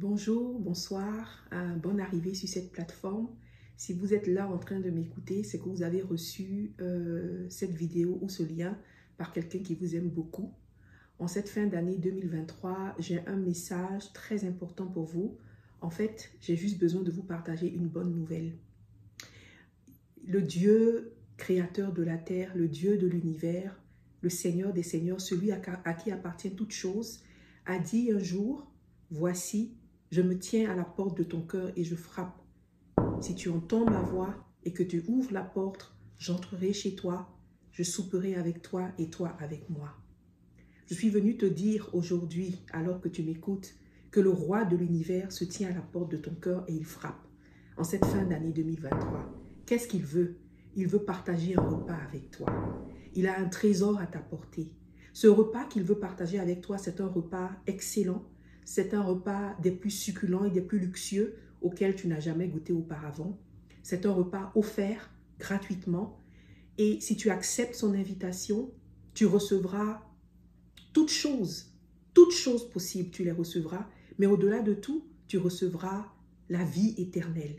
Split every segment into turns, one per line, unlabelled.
Bonjour, bonsoir, bonne arrivée sur cette plateforme. Si vous êtes là en train de m'écouter, c'est que vous avez reçu cette vidéo ou ce lien par quelqu'un qui vous aime beaucoup. En cette fin d'année 2023, j'ai un message très important pour vous. En fait, j'ai juste besoin de vous partager une bonne nouvelle. Le Dieu créateur de la terre, le Dieu de l'univers, le Seigneur des seigneurs, celui à qui appartient toute chose, a dit un jour, « Voici, je me tiens à la porte de ton cœur et je frappe. Si tu entends ma voix et que tu ouvres la porte, j'entrerai chez toi, je souperai avec toi et toi avec moi. » Je suis venu te dire aujourd'hui, alors que tu m'écoutes, que le roi de l'univers se tient à la porte de ton cœur et il frappe. En cette fin d'année 2023, qu'est-ce qu'il veut? Il veut partager un repas avec toi. Il a un trésor à t'apporter. Ce repas qu'il veut partager avec toi, c'est un repas excellent. C'est un repas des plus succulents et des plus luxueux auxquels tu n'as jamais goûté auparavant. C'est un repas offert gratuitement. Et si tu acceptes son invitation, tu recevras toutes choses possibles, tu les recevras. Mais au-delà de tout, tu recevras la vie éternelle.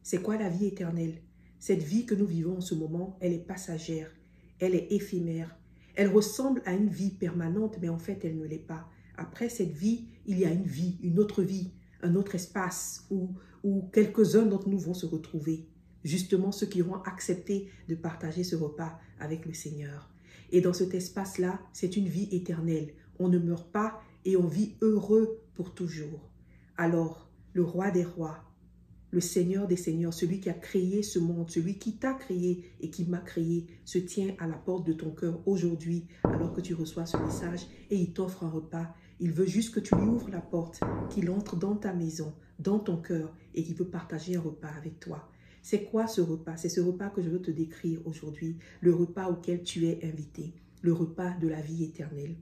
C'est quoi la vie éternelle? Cette vie que nous vivons en ce moment, elle est passagère, elle est éphémère. Elle ressemble à une vie permanente, mais en fait, elle ne l'est pas. Après cette vie, il y a une autre vie, un autre espace où quelques-uns d'entre nous vont se retrouver. Justement, ceux qui auront accepté de partager ce repas avec le Seigneur. Et dans cet espace-là, c'est une vie éternelle. On ne meurt pas et on vit heureux pour toujours. Alors, le roi des rois, le Seigneur des seigneurs, celui qui a créé ce monde, celui qui t'a créé et qui m'a créé, se tient à la porte de ton cœur aujourd'hui alors que tu reçois ce message et il t'offre un repas. Il veut juste que tu lui ouvres la porte, qu'il entre dans ta maison, dans ton cœur et qu'il veut partager un repas avec toi. C'est quoi ce repas? C'est ce repas que je veux te décrire aujourd'hui, le repas auquel tu es invité, le repas de la vie éternelle.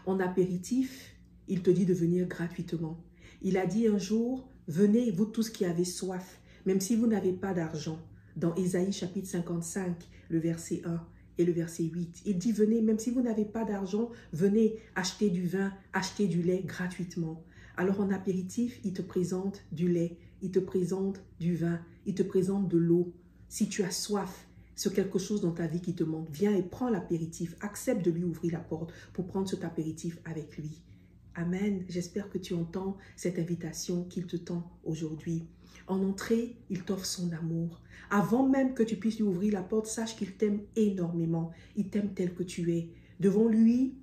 En apéritif, il te dit de venir gratuitement. Il a dit un jour, venez vous tous qui avez soif, même si vous n'avez pas d'argent. Dans Ésaïe chapitre 55, le verset 1 et le verset 8, il dit venez, même si vous n'avez pas d'argent, venez acheter du vin, acheter du lait gratuitement. Alors en apéritif, il te présente du lait, il te présente du vin, il te présente de l'eau. Si tu as soif, c'est quelque chose dans ta vie qui te manque, viens et prends l'apéritif, accepte de lui ouvrir la porte pour prendre cet apéritif avec lui. Amen. J'espère que tu entends cette invitation qu'il te tend aujourd'hui. En entrée, il t'offre son amour. Avant même que tu puisses lui ouvrir la porte, sache qu'il t'aime énormément. Il t'aime tel que tu es. Devant lui,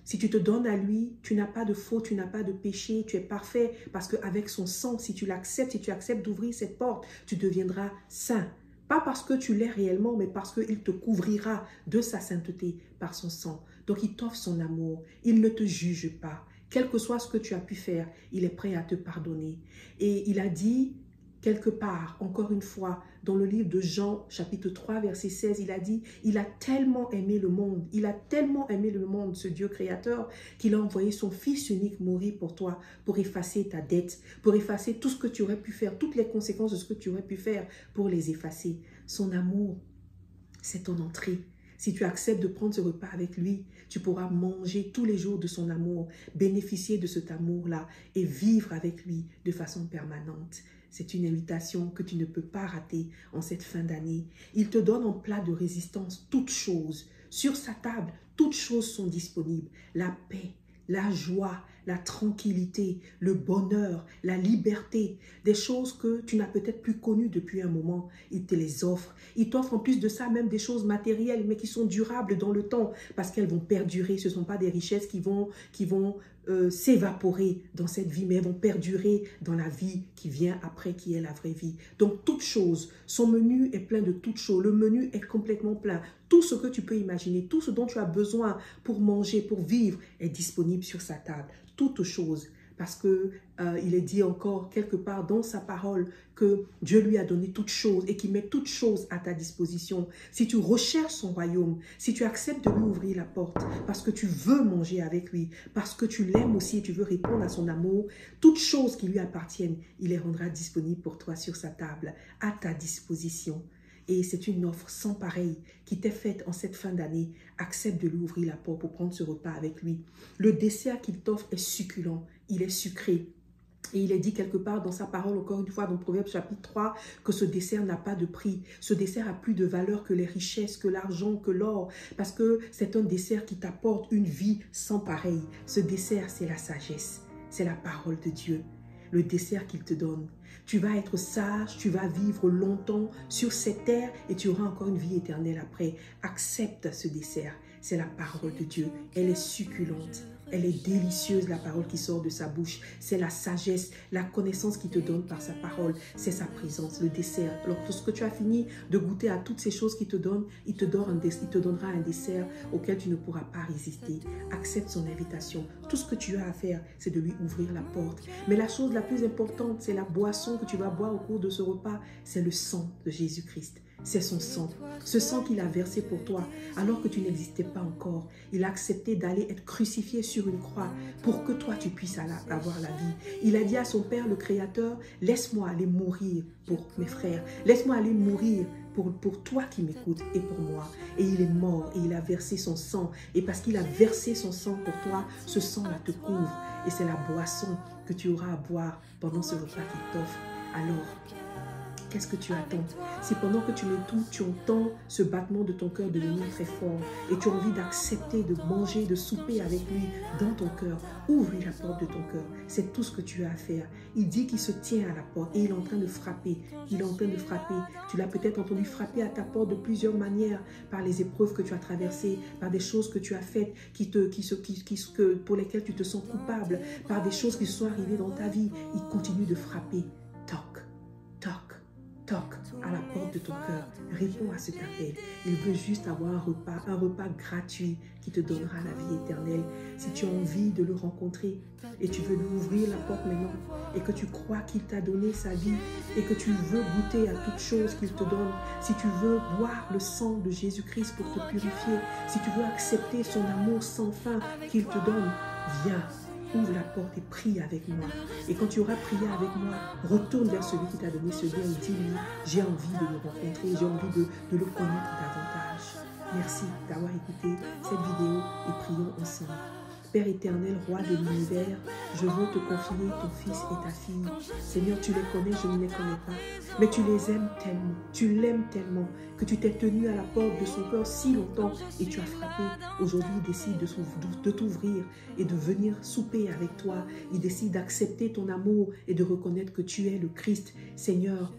si tu te donnes à lui, tu n'as pas de faute, tu n'as pas de péché, tu es parfait. Parce qu'avec son sang, si tu l'acceptes, si tu acceptes d'ouvrir cette porte, tu deviendras saint. Pas parce que tu l'es réellement, mais parce qu'il te couvrira de sa sainteté par son sang. Donc il t'offre son amour. Il ne te juge pas. Quel que soit ce que tu as pu faire, il est prêt à te pardonner. Et il a dit, quelque part, encore une fois, dans le livre de Jean, chapitre 3, verset 16, il a dit, il a tellement aimé le monde, il a tellement aimé le monde, ce Dieu créateur, qu'il a envoyé son Fils unique mourir pour toi, pour effacer ta dette, pour effacer tout ce que tu aurais pu faire, toutes les conséquences de ce que tu aurais pu faire, pour les effacer. Son amour, c'est ton entrée. Si tu acceptes de prendre ce repas avec lui, tu pourras manger tous les jours de son amour, bénéficier de cet amour-là et vivre avec lui de façon permanente. C'est une invitation que tu ne peux pas rater en cette fin d'année. Il te donne en plat de résistance toutes choses. Sur sa table, toutes choses sont disponibles. La paix, la joie, la tranquillité, le bonheur, la liberté, des choses que tu n'as peut-être plus connues depuis un moment, il te les offre. Il t'offre en plus de ça même des choses matérielles, mais qui sont durables dans le temps, parce qu'elles vont perdurer. Ce ne sont pas des richesses qui vont s'évaporer dans cette vie, mais elles vont perdurer dans la vie qui vient après, qui est la vraie vie. Donc, toutes choses, son menu est plein de toutes choses. Le menu est complètement plein. Tout ce que tu peux imaginer, tout ce dont tu as besoin pour manger, pour vivre, est disponible sur sa table. Toutes choses. Parce que il est dit encore quelque part dans sa parole que Dieu lui a donné toutes choses et qu'il met toutes choses à ta disposition. Si tu recherches son royaume, si tu acceptes de lui ouvrir la porte parce que tu veux manger avec lui, parce que tu l'aimes aussi et tu veux répondre à son amour, toutes choses qui lui appartiennent, il les rendra disponibles pour toi sur sa table, à ta disposition. Et c'est une offre sans pareil qui t'est faite en cette fin d'année. Accepte de lui ouvrir la porte pour prendre ce repas avec lui. Le dessert qu'il t'offre est succulent, il est sucré. Et il est dit quelque part dans sa parole, encore une fois, dans Proverbe chapitre 3, que ce dessert n'a pas de prix. Ce dessert a plus de valeur que les richesses, que l'argent, que l'or, parce que c'est un dessert qui t'apporte une vie sans pareil. Ce dessert, c'est la sagesse, c'est la parole de Dieu, le dessert qu'il te donne. Tu vas être sage, tu vas vivre longtemps sur cette terre et tu auras encore une vie éternelle après. Accepte ce dessert, c'est la parole de Dieu, elle est succulente. Elle est délicieuse, la parole qui sort de sa bouche. C'est la sagesse, la connaissance qu'il te donne par sa parole. C'est sa présence, le dessert. Alors, lorsque tu as fini de goûter à toutes ces choses qu'il te donne, il te donnera un dessert auquel tu ne pourras pas résister. Accepte son invitation. Tout ce que tu as à faire, c'est de lui ouvrir la porte. Mais la chose la plus importante, c'est la boisson que tu vas boire au cours de ce repas. C'est le sang de Jésus-Christ. C'est son sang, ce sang qu'il a versé pour toi alors que tu n'existais pas encore. Il a accepté d'aller être crucifié sur une croix pour que toi tu puisses avoir la vie. Il a dit à son Père le Créateur, laisse-moi aller mourir pour mes frères, laisse-moi aller mourir pour toi qui m'écoutes et pour moi. Et il est mort et il a versé son sang. Et parce qu'il a versé son sang pour toi, ce sang-là te couvre. Et c'est la boisson que tu auras à boire pendant ce repas qu'il t'offre. Alors, qu'est-ce que tu attends? Si pendant que tu l'écoutes, tu entends ce battement de ton cœur devenir très fort et tu as envie d'accepter, de manger, de souper avec lui dans ton cœur, ouvre la porte de ton cœur. C'est tout ce que tu as à faire. Il dit qu'il se tient à la porte et il est en train de frapper. Il est en train de frapper. Tu l'as peut-être entendu frapper à ta porte de plusieurs manières, par les épreuves que tu as traversées, par des choses que tu as faites pour lesquelles tu te sens coupable, par des choses qui sont arrivées dans ta vie. Il continue de frapper. Toc, toc. Toc à la porte de ton cœur, réponds à cet appel. Il veut juste avoir un repas gratuit qui te donnera la vie éternelle. Si tu as envie de le rencontrer et tu veux lui ouvrir la porte maintenant et que tu crois qu'il t'a donné sa vie et que tu veux goûter à toute chose qu'il te donne, si tu veux boire le sang de Jésus-Christ pour te purifier, si tu veux accepter son amour sans fin qu'il te donne, viens. Ouvre la porte et prie avec moi. Et quand tu auras prié avec moi, retourne vers celui qui t'a donné ce bien et dis-lui, j'ai envie de le rencontrer, j'ai envie de le connaître davantage. Merci d'avoir écouté cette vidéo et prions ensemble. Père éternel, roi de l'univers, je veux te confier ton fils et ta fille. Seigneur, tu les connais, je ne les connais pas. Mais tu les aimes tellement, tu l'aimes tellement, que tu t'es tenu à la porte de son cœur si longtemps et tu as frappé. Aujourd'hui, il décide de t'ouvrir et de venir souper avec toi. Il décide d'accepter ton amour et de reconnaître que tu es le Christ. Seigneur,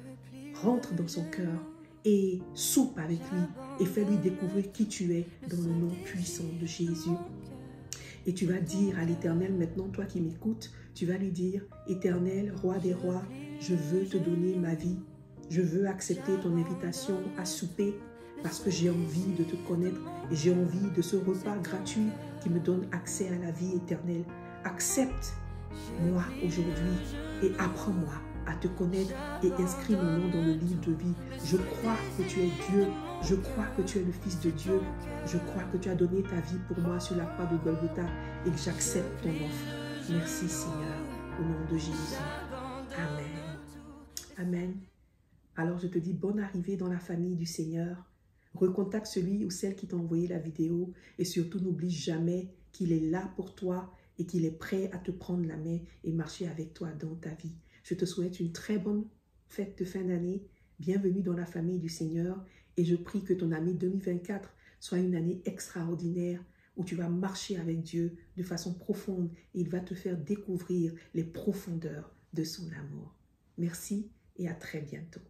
rentre dans son cœur et soupe avec lui et fais-lui découvrir qui tu es dans le nom puissant de Jésus. Et tu vas dire à l'Éternel, maintenant, toi qui m'écoutes, tu vas lui dire, Éternel, roi des rois, je veux te donner ma vie. Je veux accepter ton invitation à souper parce que j'ai envie de te connaître et j'ai envie de ce repas gratuit qui me donne accès à la vie éternelle. Accepte-moi aujourd'hui et apprends-moi à te connaître et inscris mon nom dans le livre de vie. Je crois que tu es Dieu. Je crois que tu es le Fils de Dieu. Je crois que tu as donné ta vie pour moi sur la croix de Golgotha et que j'accepte ton offre. Merci Seigneur, au nom de Jésus. Amen. Amen. Alors je te dis bonne arrivée dans la famille du Seigneur. Recontacte celui ou celle qui t'a envoyé la vidéo et surtout n'oublie jamais qu'il est là pour toi et qu'il est prêt à te prendre la main et marcher avec toi dans ta vie. Je te souhaite une très bonne fête de fin d'année. Bienvenue dans la famille du Seigneur et je prie que ton année 2024 soit une année extraordinaire où tu vas marcher avec Dieu de façon profonde et il va te faire découvrir les profondeurs de son amour. Merci et à très bientôt.